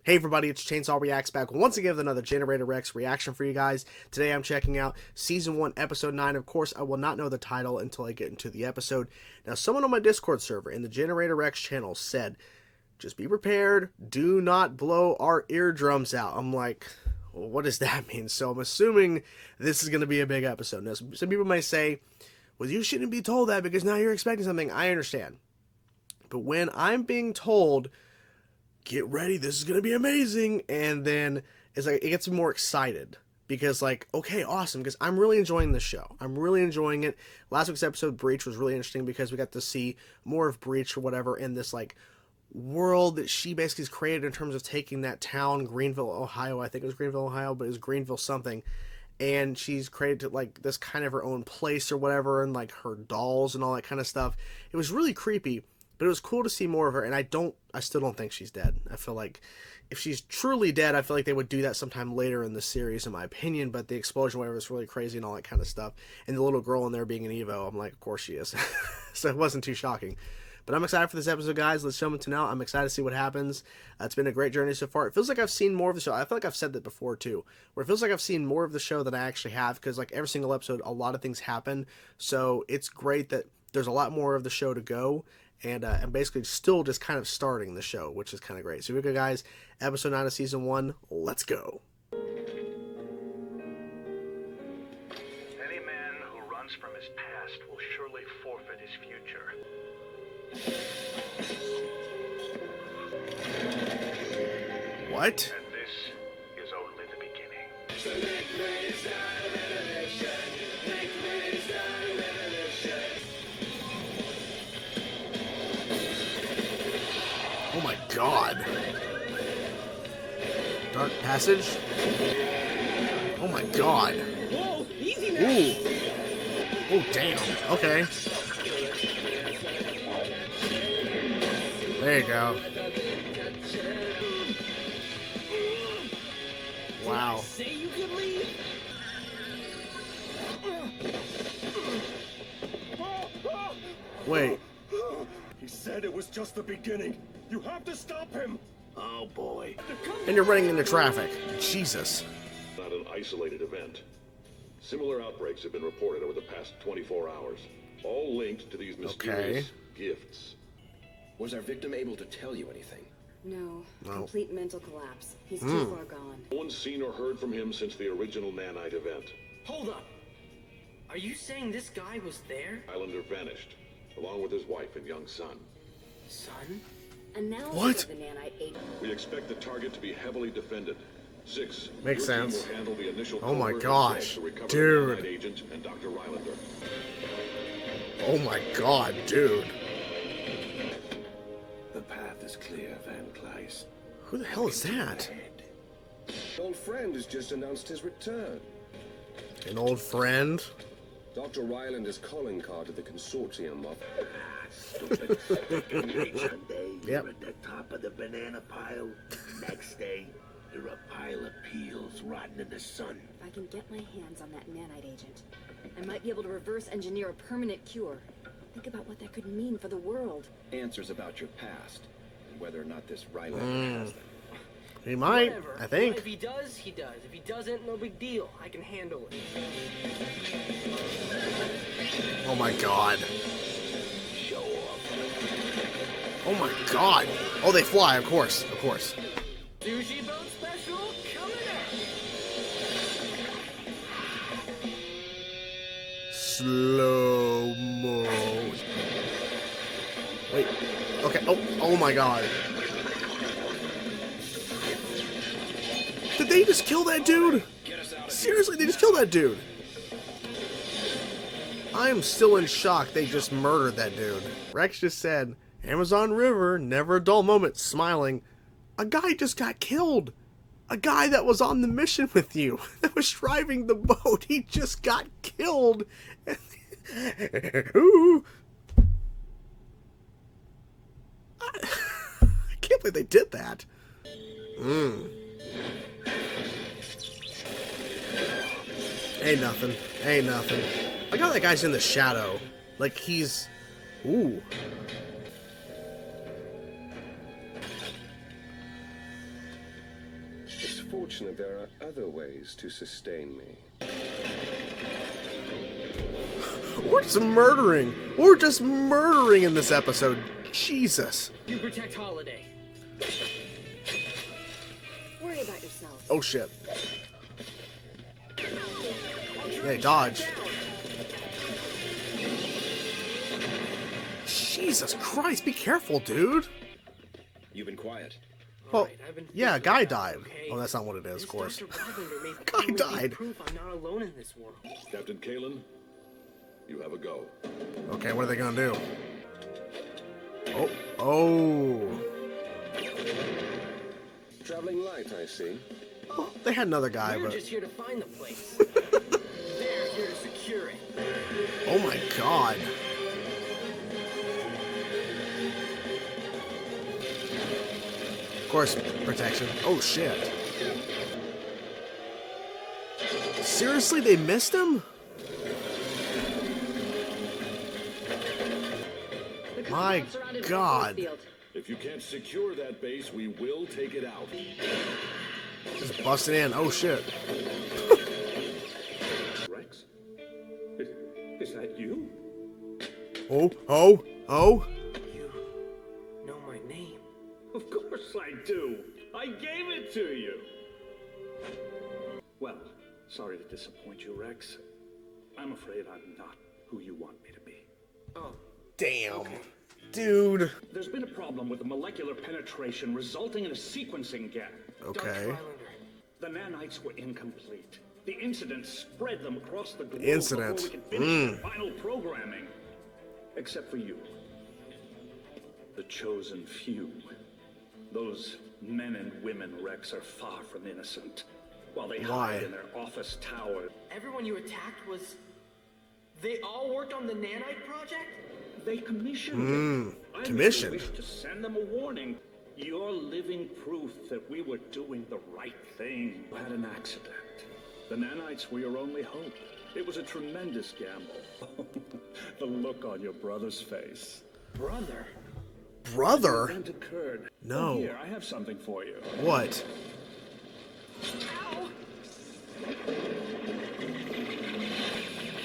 Hey everybody, it's Chainsaw Reacts back once again with another Generator Rex reaction for you guys. Today I'm checking out Season 1, Episode 9. Of course, I will not know the title until I get into the episode. Now, someone on my Discord server in the Generator Rex channel said, just be prepared, do not blow our eardrums out. I'm like, well, what does that mean? So I'm assuming this is going to be a big episode. Now, some people may say, well, you shouldn't be told that because now you're expecting something. I understand. But when I'm being told, get ready, this is gonna be amazing, and then it's like it gets me more excited because, like, okay, awesome, because I'm really enjoying this show. I'm really enjoying it. Last week's episode, Breach, was really interesting because we got to see more of Breach or whatever in this like world that she basically has created in terms of taking that town, Greenville, Ohio. I think it was Greenville, Ohio, but it was Greenville something. And she's created like this kind of her own place or whatever, and like her dolls and all that kind of stuff. It was really creepy. But it was cool to see more of her, and I still don't think she's dead. I feel like if she's truly dead, I feel like they would do that sometime later in the series, in my opinion, but the explosion, whatever, was really crazy and all that kind of stuff. And the little girl in there being an Evo, I'm like, of course she is. So it wasn't too shocking. But I'm excited for this episode, guys. Let's jump into now. I'm excited to see what happens. It's been a great journey so far. It feels like I've seen more of the show. I feel like I've said that before, too, where it feels like I've seen more of the show than I actually have, because, like, every single episode, a lot of things happen. So it's great that there's a lot more of the show to go. And I'm basically still just kind of starting the show, which is kind of great. So here we go, guys. Episode 9 of Season 1. Let's go. Any man who runs from his past will surely forfeit his future. What? And this is only the beginning. Oh my god. Dark Passage? Oh my god. Whoa, easy now. Ooh. Oh, damn. Okay. There you go. Wow. Say you could leave. Wait. He said it was just the beginning. You have to stop him. Oh boy. And you're running into traffic. Jesus. Not an isolated event. Similar outbreaks have been reported over the past 24 hours, all linked to these mysterious gifts. Was our victim able to tell you anything? No. Complete mental collapse. He's too far gone. No one's seen or heard from him since the original nanite event. Hold up. Are you saying this guy was there? Islander vanished, along with his wife and young son. Son? Analysis What? of the nanite agent. We expect the target to be heavily defended. 6. Makes your team sense. will handle the initial Oh my covert gosh, to recover dude. the nanite agent and Dr. Rylander. Oh my god, dude. The path is clear, Van Kleis. Who the hell is that? Old friend has just announced his return. An old friend? Dr. Rylander's calling card to the consortium of... Stupid. One day Yep. you're at the top of the banana pile. Next day, you're a pile of peels rotting in the sun. If I can get my hands on that nanite agent, I might be able to reverse engineer a permanent cure. Think about what that could mean for the world. Answers about your past, and whether or not this Rylander has them. He might, Whatever. I think. If he does, he does. If he doesn't, no big deal. I can handle it. Oh my god. Show off. Oh my god. Oh, they fly, of course. Of course. Sushi boat special coming up. Slow mo. Wait. Okay. Oh my god. Did they just kill that dude? Seriously, they just killed that dude. I am still in shock they just murdered that dude. Rex just said, Amazon River, never a dull moment, smiling. A guy just got killed. A guy that was on the mission with you, that was driving the boat, he just got killed. Ooh. I can't believe they did that. Ain't nothing. Ain't nothing. I got that guy's in the shadow. Like he's... Ooh. unfortunate there are other ways to sustain me. We're just murdering. We're just murdering in this episode. Jesus. You protect Holiday. Worry about yourselves. Oh shit. Hey, dodge. Jesus Christ, be careful, dude. You've been quiet. Well, Alright, I've been yeah, a thinking guy about died. it, okay? Oh, that's not what it is, of course. This Dr. Lavender may Guy finally be died. proof I'm not alone in this world. Captain Kalen, you have a go. Okay, what are they gonna do? Oh, oh. Traveling light, I see. Well, they had another guy, We're but just here to find the place. They're here to secure it. oh my god. Of course, protection. Oh shit. Seriously, they missed him? My god. If you can't secure that base, we will take it out. Just busting in. Oh shit. Rex? Is that you? Oh, oh, oh. You know my name. Of course I do. I gave it to you. Well, sorry to disappoint you, Rex. I'm afraid I'm not who you want me to be. Oh, Damn. Dude. There's been a problem with the molecular penetration resulting in a sequencing gap. Dr. Okay. Rylander. The nanites were incomplete. The incident spread them across the globe Incident. before we could finish the final programming. Except for you. The chosen few. Those men and women, Rex, are far from innocent. While they Why? hide in their office tower, Everyone you attacked was... They all worked on the nanite project? they commissioned it. I commissioned. merely wished to send them a warning. You're living proof that we were doing the right thing. You had an accident. The nanites were your only hope. It was a tremendous gamble. The look on your brother's face. Brother? Brother? The event occurred. No. Oh, here, I have something for you. What?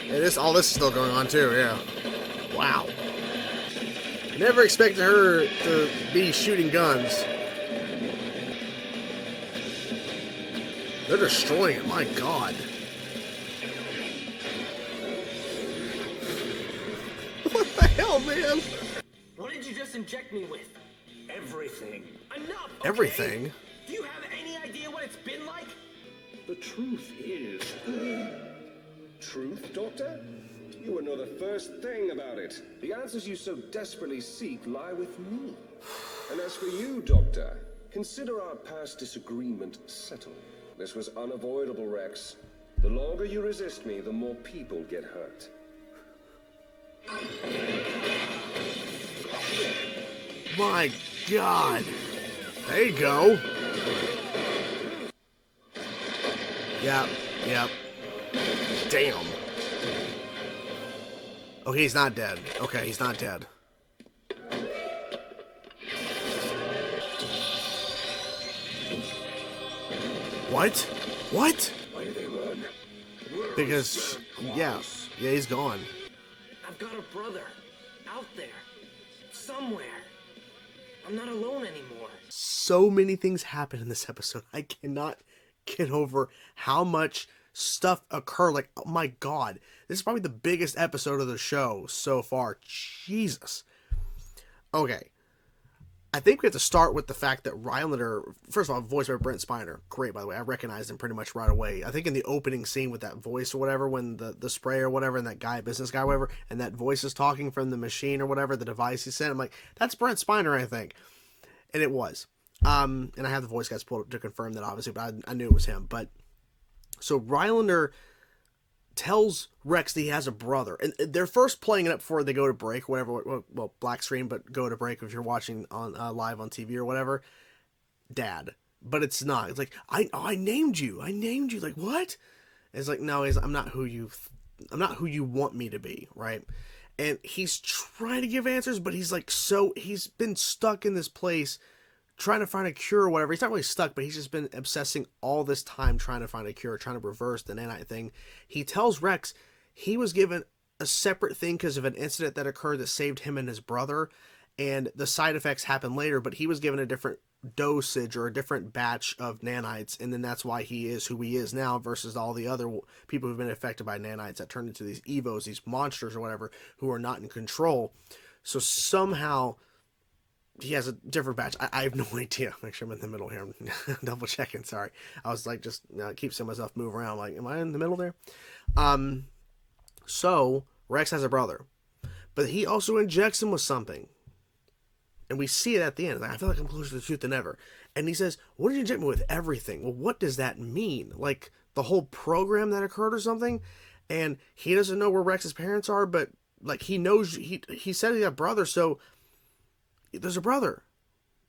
Yeah, all this is still going on too, yeah. Wow. Never expected her to be shooting guns. They're destroying it, my god. What the hell, man? What did you just inject me with? Everything. Enough! Okay? Everything? Do you have any idea what it's been like? The truth is... Truth, Doctor? You would know the first thing about it. The answers you so desperately seek lie with me. And as for you, Doctor, consider our past disagreement settled. This was unavoidable, Rex. The longer you resist me, the more people get hurt. My god. There you go. Yep, yep. Damn. Okay, he's not dead. Okay, he's not dead. What? What? Why do they run? Because, yeah, he's gone. I've got a brother. Out there. Somewhere. I'm not alone anymore. So many things happen in this episode. I cannot get over how much stuff occur. Like, oh my god, this is probably the biggest episode of the show so far. Jesus. Okay, I think we have to start with the fact that Rylander, first of all, voiced by Brent Spiner, great, by the way. I recognized him pretty much right away. I think in the opening scene with that voice or whatever, when the spray or whatever, and that guy, business guy or whatever, and that voice is talking from the machine or whatever, the device he sent, I'm like, that's Brent Spiner, I think. And it was. And I have the voice guys pulled up to confirm that, obviously, but I knew it was him. But so Rylander tells Rex that he has a brother, and they're first playing it up before they go to break, whatever. Well, black screen, but go to break if you're watching on live on TV or whatever. Dad, but it's not. It's like I named you. Like what? And it's like no, I'm not who you want me to be, right? And he's trying to give answers, but he's like he's been stuck in this place trying to find a cure or whatever. He's not really stuck, but he's just been obsessing all this time trying to find a cure, trying to reverse the nanite thing. He tells Rex he was given a separate thing because of an incident that occurred that saved him and his brother, and the side effects happened later, but he was given a different dosage or a different batch of nanites, and then that's why he is who he is now versus all the other people who've been affected by nanites that turned into these Evos, these monsters or whatever, who are not in control. So somehow he has a different batch. I have no idea. Make sure I'm in the middle here. I'm double checking. Sorry. I was like, just keep seeing myself move around. Like, am I in the middle there? So Rex has a brother, but he also injects him with something. And we see it at the end. Like, I feel like I'm closer to the truth than ever. And he says, what did you inject me with? Everything. Well, what does that mean? Like, the whole program that occurred or something? And he doesn't know where Rex's parents are, but, like, he knows, he said he had a brother, so there's a brother.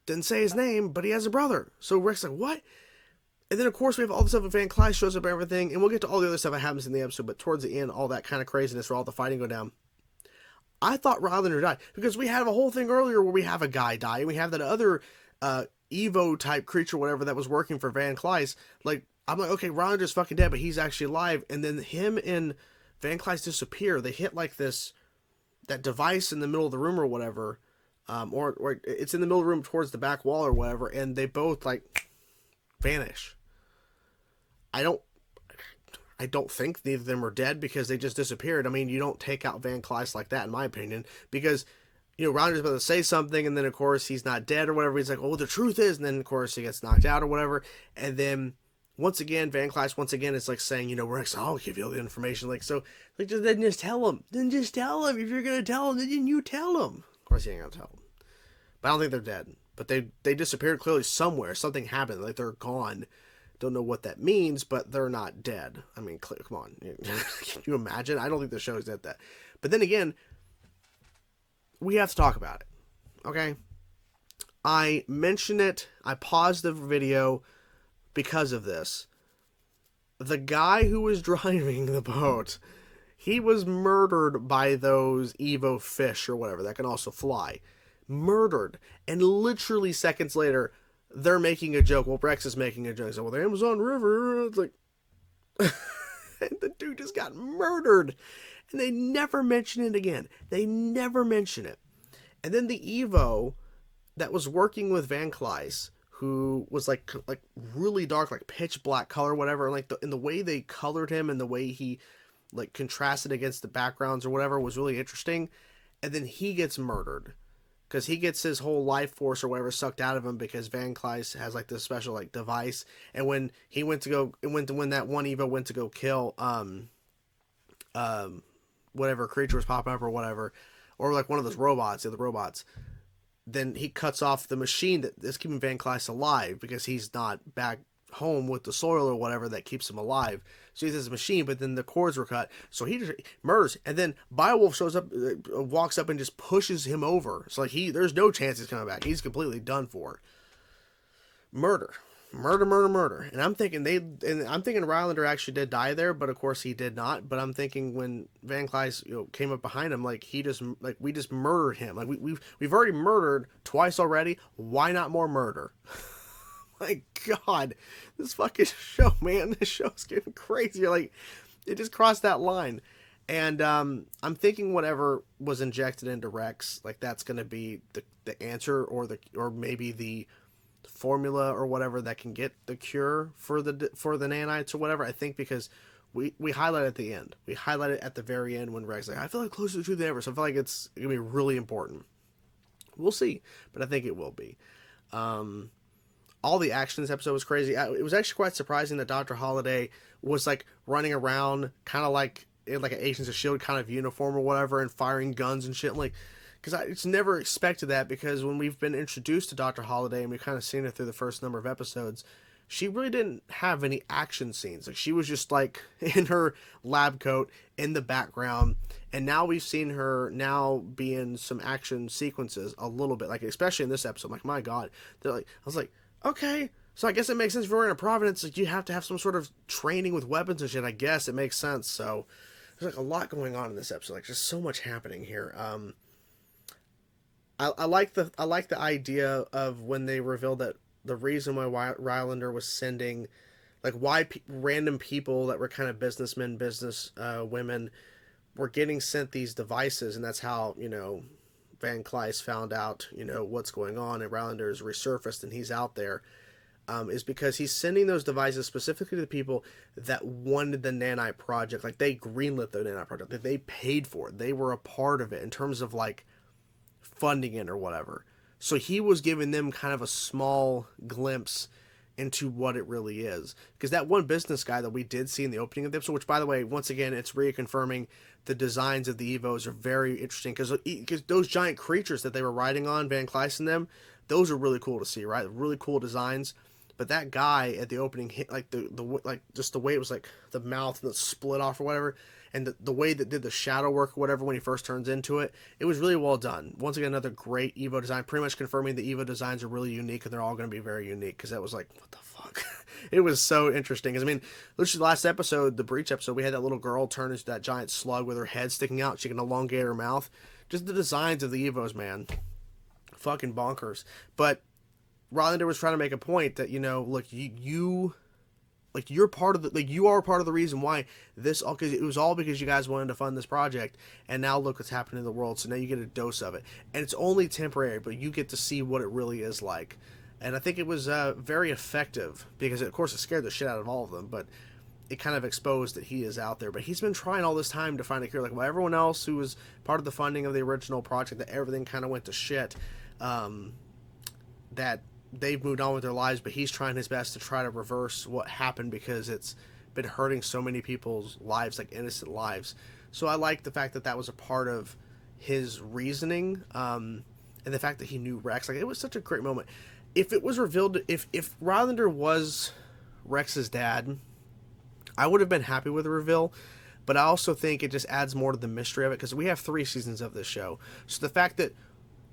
Didn't say his name, but he has a brother. So Rex's like, what? And then, of course, we have all the stuff with Van Clyde shows up and everything, and we'll get to all the other stuff that happens in the episode, but towards the end, all that kind of craziness where all the fighting go down. I thought Rylander died, because we had a whole thing earlier where we have a guy die, and we have that other Evo-type creature, whatever, that was working for Van Clyde. Like, I'm like, okay, Rylander's fucking dead, but he's actually alive, and then him and Van Clyde disappear. They hit, like, that device in the middle of the room or whatever, or it's in the middle of the room towards the back wall or whatever, and they both, like, vanish. I don't think neither of them are dead because they just disappeared. I mean, you don't take out Van Clyde like that, in my opinion, because, you know, Rounder's about to say something, and then, of course, he's not dead or whatever. He's like, oh, the truth is, and then, of course, he gets knocked out or whatever, and then, once again, Van Clyde, once again, is like saying, you know, Rex, I'll give you all the information, like, so, like, then just tell him. Then just tell him. If you're gonna tell him, then you tell him. Of course, he ain't gonna tell him. But I don't think they're dead. But they disappeared clearly somewhere. Something happened. Like, they're gone. Don't know what that means, but they're not dead. I mean, come on. Can you imagine? I don't think the show's at that. But then again, we have to talk about it. Okay? I mentioned it. I paused the video because of this. The guy who was driving the boat, he was murdered by those Evo fish or whatever that can also fly. Murdered. And literally seconds later, they're making a joke. Well, Rex is making a joke. He's like, well, the Amazon River. It's like, and the dude just got murdered. And they never mention it again. They never mention it. And then the Evo that was working with Van Clyde, who was like really dark, like pitch black color, whatever. And like in the way they colored him and the way he like contrasted against the backgrounds or whatever was really interesting. And then he gets murdered. Because he gets his whole life force or whatever sucked out of him because Van Clyde has like this special like device. And when he when that one Evo went to go kill whatever creature was popping up or whatever, or like one of those robots, the other robots, then he cuts off the machine that is keeping Van Clyde alive because he's not back home with the soil or whatever that keeps him alive. So he has this machine, but then the cords were cut, so he just murders. And then Beowulf shows up, walks up and just pushes him over. So like there's no chance he's coming back. He's completely done for. Murder. And I'm thinking Rylander actually did die there, but of course he did not. But I'm thinking when Van Clyde came up behind him, like we just murdered him. Like we've already murdered twice already. Why not more murder? My God, this fucking show, man, this show's getting crazy. Like, it just crossed that line. And I'm thinking whatever was injected into Rex, like that's going to be the answer or maybe the formula or whatever that can get the cure for the nanites or whatever. I think because we highlight it at the end. We highlight it at the very end when Rex like, I feel like closer to the truth than ever. So I feel like it's going to be really important. We'll see, but I think it will be. All the action in this episode was crazy. It was actually quite surprising that Dr. Holiday was like running around kind of like in like an Agents of S.H.I.E.L.D. kind of uniform or whatever and firing guns and shit. Like, because I just never expected that, because when we've been introduced to Dr. Holiday and we've kind of seen her through the first number of episodes, she really didn't have any action scenes. Like, she was just like in her lab coat in the background. And now we've seen her now be in some action sequences a little bit, like especially in this episode. I'm like, my God, I was like, okay, so I guess it makes sense if we're in a Providence, like you have to have some sort of training with weapons and shit. I guess it makes sense. So there's like a lot going on in this episode, like just so much happening here. I like the idea of when they revealed that the reason why Rylander was sending, like, why random people that were kind of businessmen, business women, were getting sent these devices, and that's how, Van Kleist found out, what's going on, and Rylander is resurfaced and he's out there, is because he's sending those devices specifically to the people that wanted the nanite project. Like, they greenlit the nanite project, that they paid for it, they were a part of it in terms of like funding it or whatever. So he was giving them kind of a small glimpse into what it really is. Because that one business guy that we did see in the opening of the episode, which, by the way, once again, it's reconfirming the designs of the Evos are very interesting. Because those giant creatures that they were riding on, Van Kleist and them, those are really cool to see, right? Really cool designs. But that guy at the opening hit, like like just the way it was, like the mouth and the split off or whatever, and the way that did the shadow work or whatever when he first turns into it, it was really well done. Once again, another great Evo design, pretty much confirming the Evo designs are really unique, and they're all going to be very unique, because that was like, what the fuck? It was so interesting. Because, I mean, literally last episode, the Breach episode, we had that little girl turn into that giant slug with her head sticking out. She can elongate her mouth. Just the designs of the Evos, man. Fucking bonkers. But Rylander was trying to make a point that, look, you like, you're part of the, like, you are part of the reason why this all, because it was all because you guys wanted to fund this project, and now look what's happening in the world. So now you get a dose of it, and it's only temporary, but you get to see what it really is like. And I think it was very effective, because of course it scared the shit out of all of them, but it kind of exposed that he is out there. But he's been trying all this time to find a cure, like, well, everyone else who was part of the funding of the original project, that everything kind of went to shit, that they've moved on with their lives, but he's trying his best to try to reverse what happened, because it's been hurting so many people's lives, like innocent lives. So I like the fact that that was a part of his reasoning, and the fact that he knew Rex. Like, it was such a great moment. If it was revealed, if Rylander was Rex's dad, I would have been happy with the reveal. But I also think it just adds more to the mystery of it, because we have 3 seasons of this show. So the fact that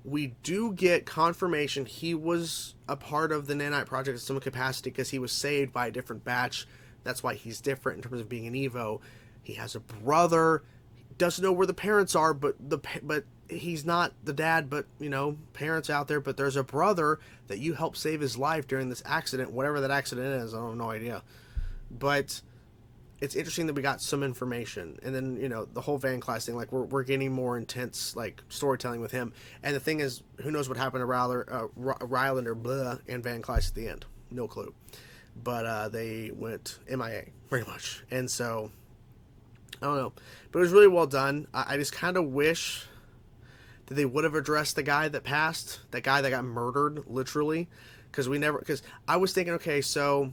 we do get confirmation he was a part of the nanite project in some capacity, because he was saved by a different batch. That's why he's different in terms of being an Evo. He has a brother. He doesn't know where the parents are, but he's not the dad, but, parents out there. But there's a brother that you helped save his life during this accident, whatever that accident is. I have no idea. But it's interesting that we got some information. And then, the whole Van Kleist thing, like, we're getting more intense, like, storytelling with him. And the thing is, who knows what happened to Rylander and Van Kleist at the end. No clue. But they went MIA, pretty much. And so, I don't know. But it was really well done. I just kind of wish that they would have addressed the guy that passed, that guy that got murdered, literally. Because I was thinking, okay, so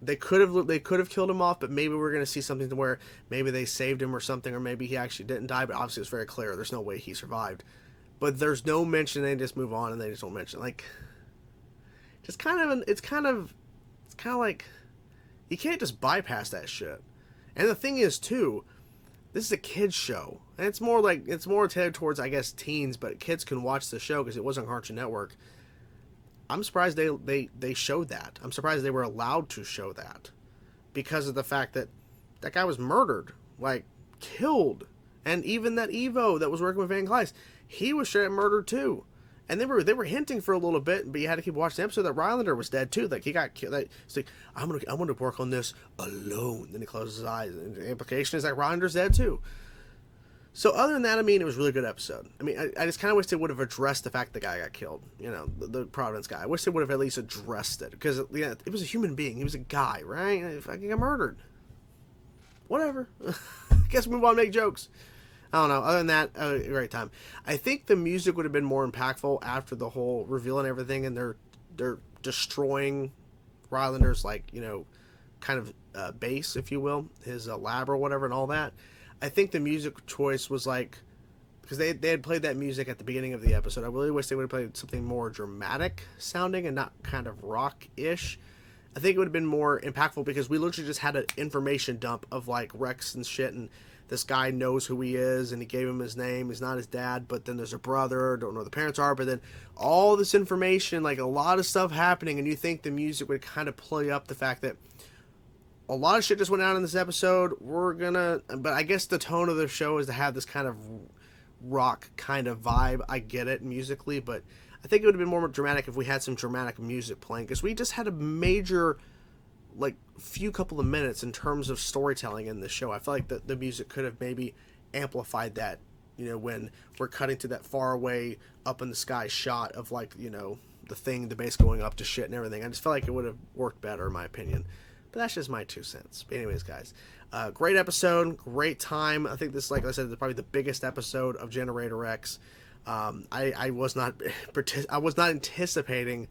they could have killed him off, but maybe we're going to see something to where maybe they saved him or something, or maybe he actually didn't die. But obviously it's very clear there's no way he survived. But there's no mention. They just move on and they just don't mention. Like, just it's kind of like, you can't just bypass that shit. And the thing is too, this is a kids show, and it's more tailored towards, I guess, teens, but kids can watch the show because it was on Cartoon Network. I'm surprised they showed that. I'm surprised they were allowed to show that, because of the fact that that guy was murdered, like, killed. And even that Evo that was working with Van Kleist, he was straight up murdered too. And they were hinting for a little bit, but you had to keep watching the episode that Rylander was dead too. Like, he got killed. Like, it's like, I'm gonna work on this alone. Then he closes his eyes, and the implication is that Rylander's dead too. So other than that, I mean, it was a really good episode. I mean, I just kind of wish they would have addressed the fact the guy got killed. The Providence guy. I wish they would have at least addressed it, because it was a human being. He was a guy, right? He fucking got murdered. Whatever. Guess we move on and make jokes. I don't know. Other than that, a great time. I think the music would have been more impactful after the whole reveal and everything, and they're destroying Rylander's, like, kind of base, if you will, his lab or whatever, and all that. I think the music choice was like, because they had played that music at the beginning of the episode. I really wish they would have played something more dramatic sounding and not kind of rock-ish. I think it would have been more impactful, because we literally just had an information dump of, like, Rex and shit, and this guy knows who he is, and he gave him his name. He's not his dad, but then there's a brother, don't know who the parents are, but then all this information, like, a lot of stuff happening, and you think the music would kind of play up the fact that a lot of shit just went out in this episode. But I guess the tone of the show is to have this kind of rock kind of vibe. I get it musically, but I think it would have been more dramatic if we had some dramatic music playing, because we just had a major, like, few couple of minutes in terms of storytelling in this show. I feel like the music could have maybe amplified that, you know, when we're cutting to that far away up in the sky shot of, like, you know, the base going up to shit and everything. I just feel like it would have worked better, in my opinion. But that's just my 2 cents. But anyways, guys, great episode, great time. I think this, like I said, is probably the biggest episode of Generator X. I was not anticipating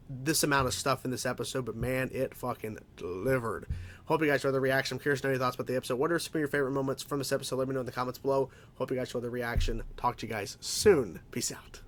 this amount of stuff in this episode, but man, it fucking delivered. Hope you guys enjoyed the reaction. I'm curious to know your thoughts about the episode. What are some of your favorite moments from this episode? Let me know in the comments below. Hope you guys enjoyed the reaction. Talk to you guys soon. Peace out.